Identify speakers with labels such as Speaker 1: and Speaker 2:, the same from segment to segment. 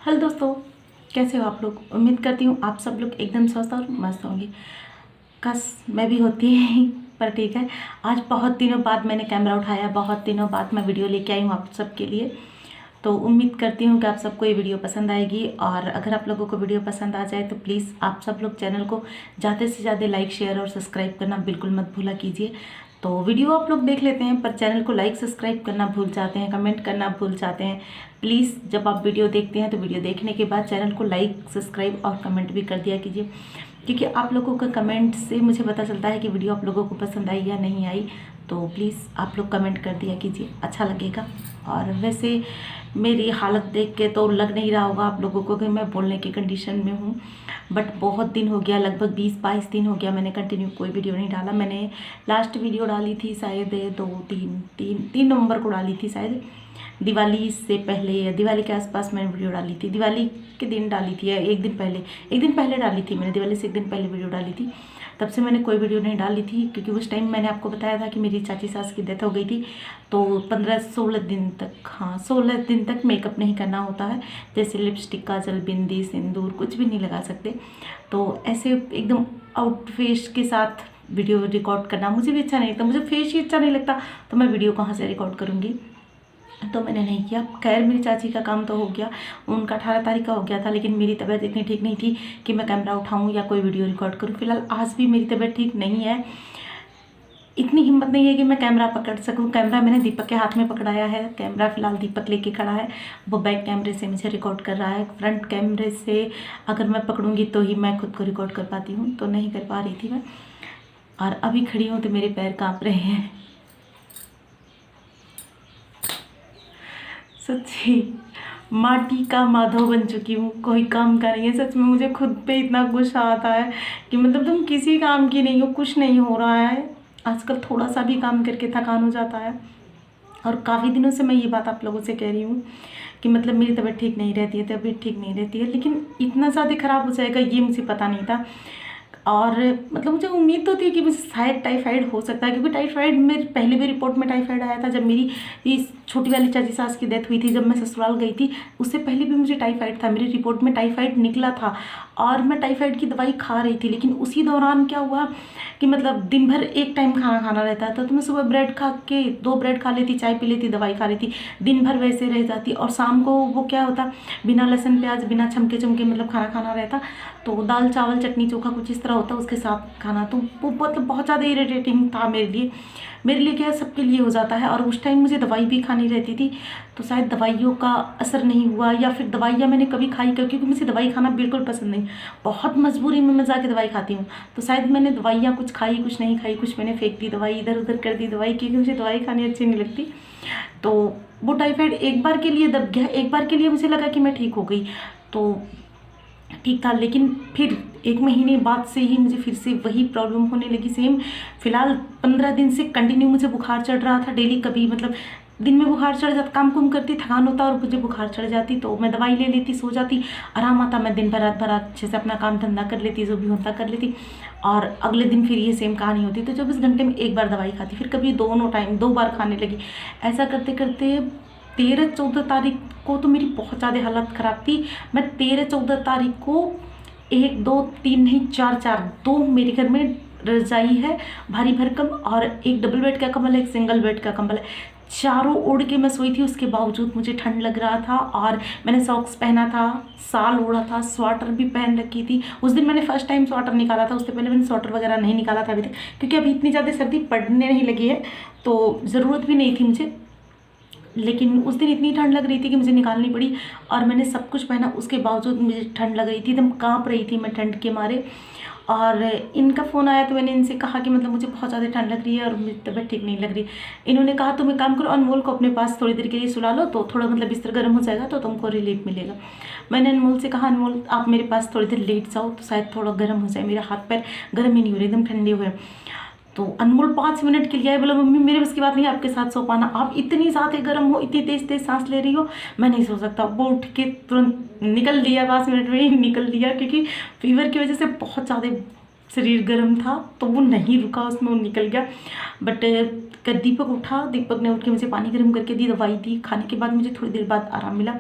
Speaker 1: Hello दोस्तों, कैसे हो आप लोग। उम्मीद करती हूँ आप सब लोग एकदम स्वस्थ और मस्त होंगे। काश मैं भी होती पर ठीक है। आज बहुत दिनों बाद मैंने कैमरा उठाया, बहुत दिनों बाद मैं वीडियो लेके आई हूँ आप सबके लिए। तो उम्मीद करती हूँ कि आप सबको ये वीडियो पसंद आएगी, और अगर आप लोगों को वीडियो पसंद आ जाए तो प्लीज़ आप सब लोग चैनल को ज़्यादा से ज़्यादा लाइक, शेयर और सब्सक्राइब करना बिल्कुल मत भूला कीजिए। तो वीडियो आप लोग देख लेते हैं पर चैनल को लाइक सब्सक्राइब करना भूल जाते हैं, कमेंट करना भूल जाते हैं। प्लीज़ जब आप वीडियो देखते हैं तो वीडियो देखने के बाद चैनल को लाइक, सब्सक्राइब और कमेंट भी कर दिया कीजिए, क्योंकि आप लोगों का कमेंट से मुझे पता चलता है कि वीडियो आप लोगों को पसंद आई या नहीं आई। तो प्लीज़ आप लोग कमेंट कर दिया कीजिए, अच्छा लगेगा। और वैसे मेरी हालत देख के तो लग नहीं रहा होगा आप लोगों को कि मैं बोलने की कंडीशन में हूँ, बट बहुत दिन हो गया, लगभग 20-22 दिन हो गया मैंने कंटिन्यू कोई वीडियो नहीं डाला। मैंने लास्ट वीडियो डाली थी शायद 3 नवंबर को डाली थी, शायद दिवाली से पहले या दिवाली के आसपास मैंने वीडियो डाली थी। दिवाली के दिन डाली थी या एक दिन पहले डाली थी मैंने, दिवाली से एक दिन पहले वीडियो डाली थी। तब से मैंने कोई वीडियो नहीं डाली थी, क्योंकि उस टाइम मैंने आपको बताया था कि मेरी चाची सास की डेथ हो गई थी। तो 15-16 दिन तक, 16 दिन तक मेकअप नहीं करना होता है, जैसे लिपस्टिक, काजल, बिंदी, सिंदूर कुछ भी नहीं लगा सकते। तो ऐसे एकदम आउट फेस के साथ वीडियो रिकॉर्ड करना मुझे भी अच्छा नहीं लगता, मुझे फेस ही अच्छा नहीं लगता, तो मैं वीडियो कहाँ से रिकॉर्ड करूँगी। तो मैंने नहीं किया। खैर मेरी चाची का काम तो हो गया, उनका 18 तारीख का हो गया था, लेकिन मेरी तबीयत इतनी ठीक नहीं थी कि मैं कैमरा उठाऊं या कोई वीडियो रिकॉर्ड करूं। फिलहाल आज भी मेरी तबीयत ठीक नहीं है, इतनी हिम्मत नहीं है कि मैं कैमरा पकड़ सकूं। कैमरा मैंने दीपक के हाथ में पकड़ाया है, कैमरा फिलहाल दीपक लेके खड़ा है, वो बैक कैमरे से मुझे रिकॉर्ड कर रहा है। फ्रंट कैमरे से अगर मैं पकड़ूंगी तो ही मैं खुद को रिकॉर्ड कर पाती हूँ, तो नहीं कर पा रही थी मैं। और अभी खड़ी हूँ तो मेरे पैर काँप रहे हैं, सच्ची माटी का माधव बन चुकी हूँ, कोई काम का नहीं है। सच में मुझे खुद पे इतना गुस्सा आता है कि मतलब तुम किसी काम की नहीं हो, कुछ नहीं हो रहा है। आजकल थोड़ा सा भी काम करके थकान हो जाता है, और काफ़ी दिनों से मैं ये बात आप लोगों से कह रही हूँ कि मतलब मेरी तबीयत ठीक नहीं रहती है, तबीयत ठीक नहीं रहती है, लेकिन इतना ज़्यादा ख़राब हो जाएगा ये मुझे पता नहीं था। और मतलब मुझे उम्मीद तो थी कि मुझे शायद टाइफाइड हो सकता है, क्योंकि टाइफाइड मेरे पहले भी रिपोर्ट में टाइफाइड आया था जब मेरी इस छोटी वाली चाची सास की डेथ हुई थी, जब मैं ससुराल गई थी। उससे पहले भी मुझे टाइफाइड था, मेरी रिपोर्ट में टाइफाइड निकला था, और मैं टाइफाइड की दवाई खा रही थी। लेकिन उसी दौरान क्या हुआ कि मतलब दिन भर एक टाइम खाना खाना रहता था, तो मैं सुबह ब्रेड खा के 2 ब्रेड खा लेती, चाय पी लेती, दवाई खा लेती, दिन भर वैसे रह जाती। और शाम को वो क्या होता, बिना लहसुन प्याज, बिना छमके चमके मतलब खाना खाना रहता, तो दाल चावल चटनी चोखा कुछ इस तरह होता उसके साथ खाना। तो वो मतलब बहुत ज़्यादा इरिटेटिंग था मेरे लिए क्या सबके लिए हो जाता है। और उस टाइम मुझे दवाई भी खानी रहती थी, तो शायद दवाइयों का असर नहीं हुआ, या फिर दवाइयाँ मैंने कभी खाई क्योंकि मुझे दवाई खाना बिल्कुल पसंद नहीं, बहुत मजबूरी में मैं जाके दवाई खाती हूँ। तो शायद मैंने दवाइयाँ कुछ खाई, कुछ नहीं खाई, कुछ मैंने फेंक दी दवाई, इधर उधर कर दी दवाई, क्योंकि मुझे दवाई खानी अच्छी नहीं लगती। तो वो टाइफाइड एक बार के लिए दब गया, एक बार के लिए मुझे लगा कि मैं ठीक हो गई, तो ठीक था। लेकिन फिर 1 महीने बाद से ही मुझे फिर से वही प्रॉब्लम होने लगी सेम। फिलहाल 15 दिन से कंटिन्यू मुझे बुखार चढ़ रहा था डेली, कभी मतलब दिन में बुखार चढ़ जाता, काम कुम करती, थकान होता और मुझे बुखार चढ़ जाती, तो मैं दवाई ले लेती, सो जाती, आराम आता, मैं दिन भर रात भर अच्छे से अपना काम धंधा कर लेती, जो भी होता कर लेती, और अगले दिन फिर ये सेम कहानी होती। तो 24 घंटे में एक बार दवाई खाती, फिर कभी दोनों टाइम 2 बार खाने लगी। ऐसा करते करते 13-14 तारीख को तो मेरी बहुत ज़्यादा हालत ख़राब थी। मैं 13-14 तारीख को 1-2-3 नहीं 4-4 2 मेरे घर में रजाई है भारी भरकम, और एक डबल बेड का कंबल है, एक सिंगल बेड का कंबल है, चारों ओढ़ के मैं सोई थी। उसके बावजूद मुझे ठंड लग रहा था, और मैंने सॉक्स पहना था, साल ओढ़ा था, स्वेटर भी पहन रखी थी। उस दिन मैंने फर्स्ट टाइम स्वेटर निकाला था, उससे पहले मैंने स्वेटर वगैरह नहीं निकाला था अभी तक, क्योंकि अभी इतनी ज़्यादा सर्दी पड़ने नहीं लगी है, तो ज़रूरत भी नहीं थी मुझे। लेकिन उस दिन इतनी ठंड लग रही थी कि मुझे निकालनी पड़ी, और मैंने सब कुछ पहना, उसके बावजूद मुझे ठंड लग रही थी, एकदम काँप रही थी मैं ठंड के मारे। और इनका फ़ोन आया तो मैंने इनसे कहा कि मतलब मुझे बहुत ज़्यादा ठंड लग रही है और मुझे तबीयत ठीक नहीं लग रही। इन्होंने कहा तुम एक काम करो, अनमोल को अपने पास थोड़ी देर के लिए सुला लो, तो थोड़ा मतलब बिस्तर गर्म हो जाएगा तो तुमको रिलीफ मिलेगा। मैंने अनमोल से कहा अनमोल आप मेरे पास थोड़ी देर लेट जाओ, तो शायद थोड़ा गर्म हो जाए, मेरे हाथ पैर गर्म ही नहीं हो रहे, एकदम ठंडे हुए। तो अनमोल 5 मिनट के लिए आए, बोला मम्मी मेरे बस की बात नहीं आपके साथ सो पाना, आप इतनी ज़्यादा गर्म हो, इतनी तेज तेज सांस ले रही हो, मैं नहीं सो सकता। वो उठ के तुरंत निकल दिया, 5 मिनट में ही निकल दिया, क्योंकि फीवर की वजह से बहुत ज़्यादा शरीर गर्म था, तो वो नहीं रुका, उसमें वो निकल गया। बट दीपक उठा, दीपक ने उठ के मुझे पानी गर्म करके दी, दवाई दी, खाने के बाद मुझे थोड़ी देर बाद आराम मिला।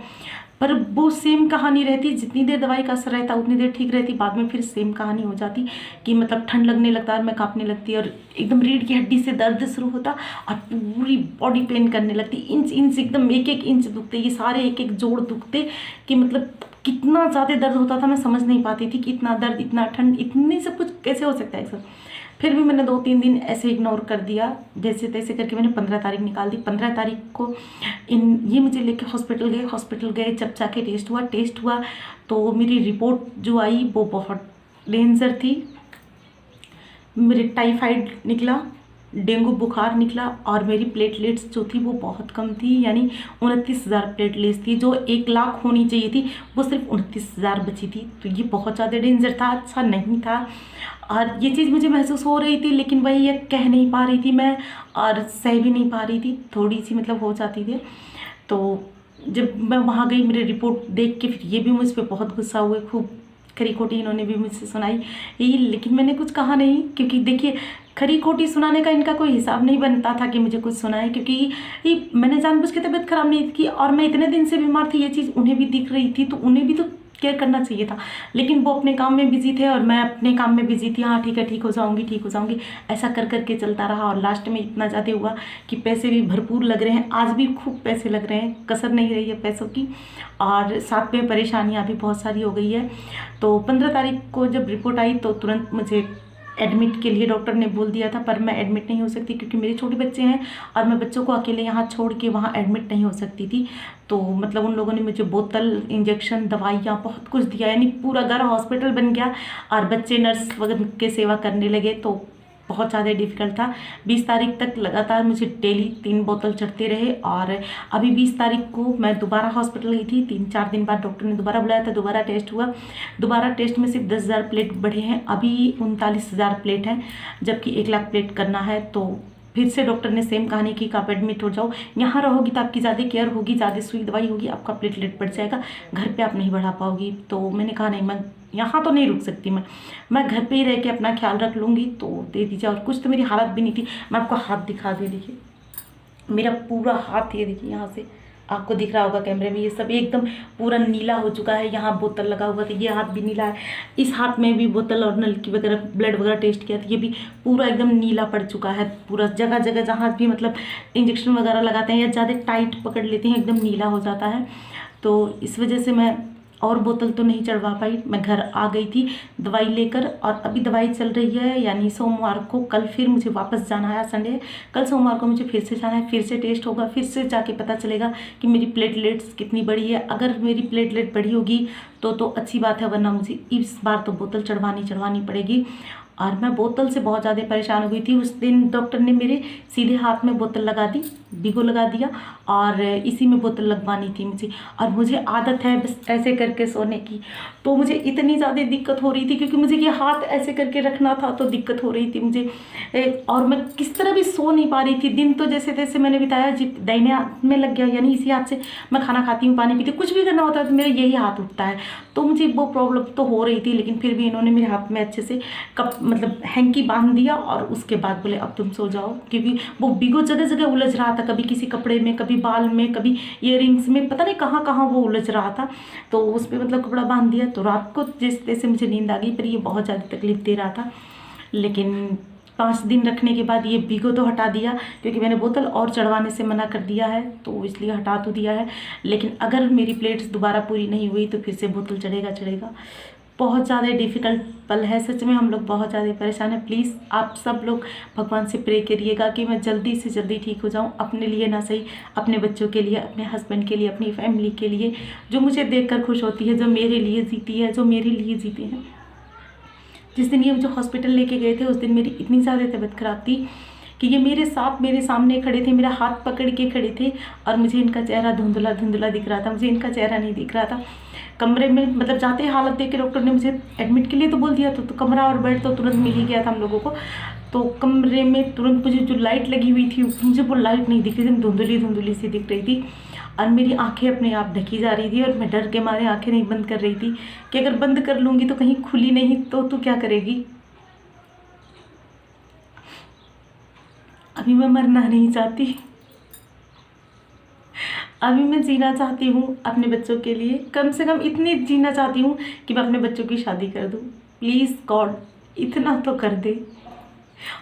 Speaker 1: पर वो सेम कहानी रहती, जितनी देर दवाई का असर रहता उतनी देर ठीक रहती, बाद में फिर सेम कहानी हो जाती कि मतलब ठंड लगने लगता और मैं कांपने लगती और एकदम रीढ़ की हड्डी से दर्द शुरू होता और पूरी बॉडी पेन करने लगती, इंच इंच एकदम एक एक इंच दुखते, ये सारे एक एक जोड़ दुखते कि मतलब कितना ज़्यादा दर्द होता था। मैं समझ नहीं पाती थी कि इतना दर्द, इतना ठंड, इतनी सब कुछ कैसे हो सकता है सब। फिर भी मैंने 2-3 दिन ऐसे इग्नोर कर दिया, जैसे तैसे करके मैंने 15 तारीख निकाल दी। 15 तारीख को ये मुझे लेके हॉस्पिटल गए, जब जाके टेस्ट हुआ तो मेरी रिपोर्ट जो आई वो बहुत डेंजर थी। मेरे टाइफाइड निकला, डेंगू बुखार निकला और मेरी प्लेटलेट्स जो थी वो बहुत कम थी, यानी 29,000 प्लेटलेट्स थी। जो 1 लाख होनी चाहिए थी वो सिर्फ 29,000 बची थी। तो ये बहुत ज़्यादा डेंजर था, अच्छा नहीं था। और ये चीज़ मुझे महसूस हो रही थी, लेकिन वही ये कह नहीं पा रही थी मैं और सह भी नहीं पा रही थी, थोड़ी सी मतलब हो जाती थी। तो जब मैं वहाँ गई, मेरी रिपोर्ट देख के फिर ये भी मुझ पर बहुत गुस्सा हुए, खूब खरी खोटी इन्होंने भी मुझसे सुनाई ये, लेकिन मैंने कुछ कहा नहीं, क्योंकि देखिए खरी खोटी सुनाने का इनका कोई हिसाब नहीं बनता था कि मुझे कुछ सुनाए, क्योंकि ये मैंने जानबूझ के तबीयत खराब नहीं की और मैं इतने दिन से बीमार थी, ये चीज़ उन्हें भी दिख रही थी, तो उन्हें भी तो केयर करना चाहिए था। लेकिन वो अपने काम में बिजी थे और मैं अपने काम में बिजी थी। हाँ ठीक है, ठीक हो जाऊंगी, ऐसा कर करके चलता रहा और लास्ट में इतना ज़्यादा हुआ कि पैसे भी भरपूर लग रहे हैं, आज भी खूब पैसे लग रहे हैं, कसर नहीं रही है पैसों की, और साथ में परेशानियाँ भी बहुत सारी हो गई है। तो 15 तारीख को जब रिपोर्ट आई तो तुरंत मुझे एडमिट के लिए डॉक्टर ने बोल दिया था, पर मैं एडमिट नहीं हो सकती क्योंकि मेरे छोटे बच्चे हैं और मैं बच्चों को अकेले यहाँ छोड़ के वहाँ एडमिट नहीं हो सकती थी। तो मतलब उन लोगों ने मुझे बोतल, इंजेक्शन, दवाइयाँ बहुत कुछ दिया, यानी पूरा घर हॉस्पिटल बन गया और बच्चे नर्स वगैरह के सेवा करने लगे। तो बहुत ज़्यादा डिफ़िकल्ट था। 20 तारीख तक लगातार मुझे डेली 3 बोतल चढ़ते रहे और अभी 20 तारीख को मैं दोबारा हॉस्पिटल गई थी। 3-4 दिन बाद डॉक्टर ने दोबारा बुलाया था, दोबारा टेस्ट हुआ। दोबारा टेस्ट में सिर्फ 10,000 प्लेट बढ़े हैं, अभी 39,000 प्लेट हैं, जबकि 1 लाख प्लेट करना है। तो फिर से डॉक्टर ने सेम कहानी की कि आप एडमिट हो जाओ, यहाँ रहोगी तो आपकी ज़्यादा केयर होगी, ज़्यादा सुई दवाई होगी, आपका प्लेटलेट बढ़ जाएगा, घर पे आप नहीं बढ़ा पाओगी। तो मैंने कहा नहीं, मैं यहाँ तो नहीं रुक सकती, मैं घर पे ही रह के अपना ख्याल रख लूँगी, तो दे दीजिए। और कुछ तो मेरी हालत भी नहीं थी। मैं आपको हाथ दिखा दे, देखिए मेरा पूरा हाथ, ये देखिए यहाँ से आपको दिख रहा होगा कैमरे में, ये सब एकदम पूरा नीला हो चुका है। यहाँ बोतल लगा हुआ था, ये हाथ भी नीला है, इस हाथ में भी बोतल और नलकी वगैरह ब्लड वगैरह टेस्ट किया था, ये भी पूरा एकदम नीला पड़ चुका है। पूरा जगह जगह जहाँ भी मतलब इंजेक्शन वगैरह लगाते हैं या ज़्यादा टाइट पकड़ लेते हैं, एकदम नीला हो जाता है। तो इस वजह से मैं और बोतल तो नहीं चढ़वा पाई। मैं घर आ गई थी दवाई लेकर और अभी दवाई चल रही है, यानी सोमवार को, कल फिर मुझे वापस जाना है, संडे, कल सोमवार को मुझे फिर से जाना है, फिर से टेस्ट होगा, फिर से जाके पता चलेगा कि मेरी प्लेटलेट्स कितनी बढ़ी है। अगर मेरी प्लेटलेट बढ़ी होगी तो अच्छी बात है, वरना मुझे इस बार तो बोतल चढ़वानी पड़ेगी। और मैं बोतल से बहुत ज़्यादा परेशान हो गई थी। उस दिन डॉक्टर ने मेरे सीधे हाथ में बोतल लगा दी, भिगो लगा दिया और इसी में बोतल लगवानी थी मुझे, और मुझे आदत है बस ऐसे करके सोने की। तो मुझे इतनी ज़्यादा दिक्कत हो रही थी क्योंकि मुझे ये हाथ ऐसे करके रखना था, तो दिक्कत हो रही थी मुझे। और मैं किस तरह भी सो नहीं पा रही थी। दिन तो जैसे तैसे मैंने बिताया, दाहिने हाथ में लग गया, यानी इसी हाथ से मैं खाना खाती हूँ, पानी पीती, कुछ भी करना होता है तो मेरा यही हाथ उठता है। तो मुझे वो प्रॉब्लम तो हो रही थी, लेकिन फिर भी इन्होंने मेरे हाथ में अच्छे से मतलब हैंकी बांध दिया और उसके बाद बोले अब तुम सो जाओ, क्योंकि वो भिगो जगह जगह उलझ रहा था, कभी किसी कपड़े में, कभी बाल में, कभी ईयरिंग्स में, पता नहीं कहाँ कहाँ वो उलझ रहा था। तो उस पर मतलब कपड़ा बांध दिया। तो रात को जिस जैसे मुझे नींद आ गई, पर ये बहुत ज़्यादा तकलीफ दे रहा था। लेकिन 5 दिन रखने के बाद ये भिगो तो हटा दिया, क्योंकि मैंने बोतल और चढ़वाने से मना कर दिया है, तो इसलिए हटा तो दिया है। लेकिन अगर मेरी प्लेट्स दोबारा पूरी नहीं हुई तो फिर से बोतल चढ़ेगा। बहुत ज़्यादा डिफ़िकल्ट पल है, सच में हम लोग बहुत ज़्यादा परेशान हैं। प्लीज़ आप सब लोग भगवान से प्रे करिएगा कि मैं जल्दी से जल्दी ठीक हो जाऊं, अपने लिए ना सही, अपने बच्चों के लिए, अपने हस्बैंड के लिए, अपनी फैमिली के लिए, जो मुझे देखकर खुश होती है, जो मेरे लिए जीती है, जो मेरे लिए जीते हैं। जिस दिन ये मुझे हॉस्पिटल लेके गए थे उस दिन मेरी इतनी ज़्यादा तबीयत ख़राब थी कि ये मेरे साथ मेरे सामने खड़े थे, मेरा हाथ पकड़ के खड़े थे और मुझे इनका चेहरा धुंधला धुंधला दिख रहा था, मुझे इनका चेहरा नहीं दिख रहा था। कमरे में मतलब जाते ही हालत देख के डॉक्टर ने मुझे एडमिट के लिए तो बोल दिया, तो कमरा और बेड तो तुरंत मिल ही गया था हम लोगों को। तो कमरे में तुरंत मुझे जो लाइट लगी हुई थी, मुझे वो लाइट नहीं दिख रही थी, धुंधली धुंधली सी दिख रही थी और मेरी आंखें अपने आप ढकी जा रही थी और मैं डर के मारे आंखें नहीं बंद कर रही थी कि अगर बंद कर लूँगी तो कहीं खुली नहीं तो तू क्या करेगी। अभी मैं मरना नहीं चाहती, अभी मैं जीना चाहती हूँ अपने बच्चों के लिए, कम से कम इतनी जीना चाहती हूँ कि मैं अपने बच्चों की शादी कर दूँ। प्लीज़ गॉड इतना तो कर दे,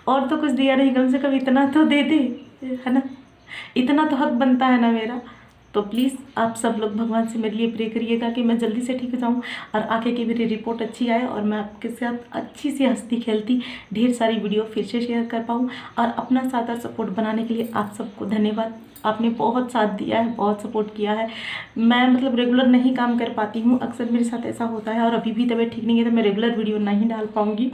Speaker 1: और तो कुछ दिया नहीं, कम से कम इतना तो दे दे, है ना। इतना तो हक बनता है ना मेरा। तो प्लीज़ आप सब लोग भगवान से मेरे लिए प्रे करिएगा कि मैं जल्दी से ठीक हो जाऊँ और आगे की मेरी रिपोर्ट अच्छी आए और मैं आपके साथ अच्छी सी हंसती खेलती ढेर सारी वीडियो फिर से शेयर कर पाऊँ। और अपना साथ सपोर्ट बनाने के लिए आप सबको धन्यवाद। आपने बहुत साथ दिया है, बहुत सपोर्ट किया है। मैं मतलब रेगुलर नहीं काम कर पाती हूँ, अक्सर मेरे साथ ऐसा होता है, और अभी भी तबीयत ठीक नहीं है तो मैं रेगुलर वीडियो नहीं डाल पाऊँगी,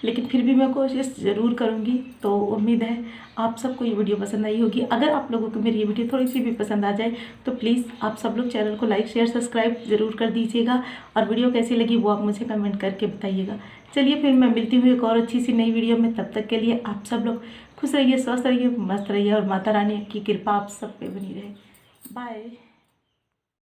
Speaker 1: लेकिन फिर भी मैं कोशिश ज़रूर करूँगी। तो उम्मीद है आप सबको ये वीडियो पसंद आई होगी। अगर आप लोगों को मेरी ये वीडियो थोड़ी सी भी पसंद आ जाए तो प्लीज़ आप सब लोग चैनल को लाइक शेयर सब्सक्राइब ज़रूर कर दीजिएगा, और वीडियो कैसी लगी वो आप मुझे कमेंट करके बताइएगा। चलिए फिर मैं मिलती हूँ एक और अच्छी सी नई वीडियो में। तब तक के लिए आप सब लोग खुश रहिए, स्वस्थ रहिए, मस्त रहिए, और माता रानी की कृपा आप सब पे बनी रहे। बाय।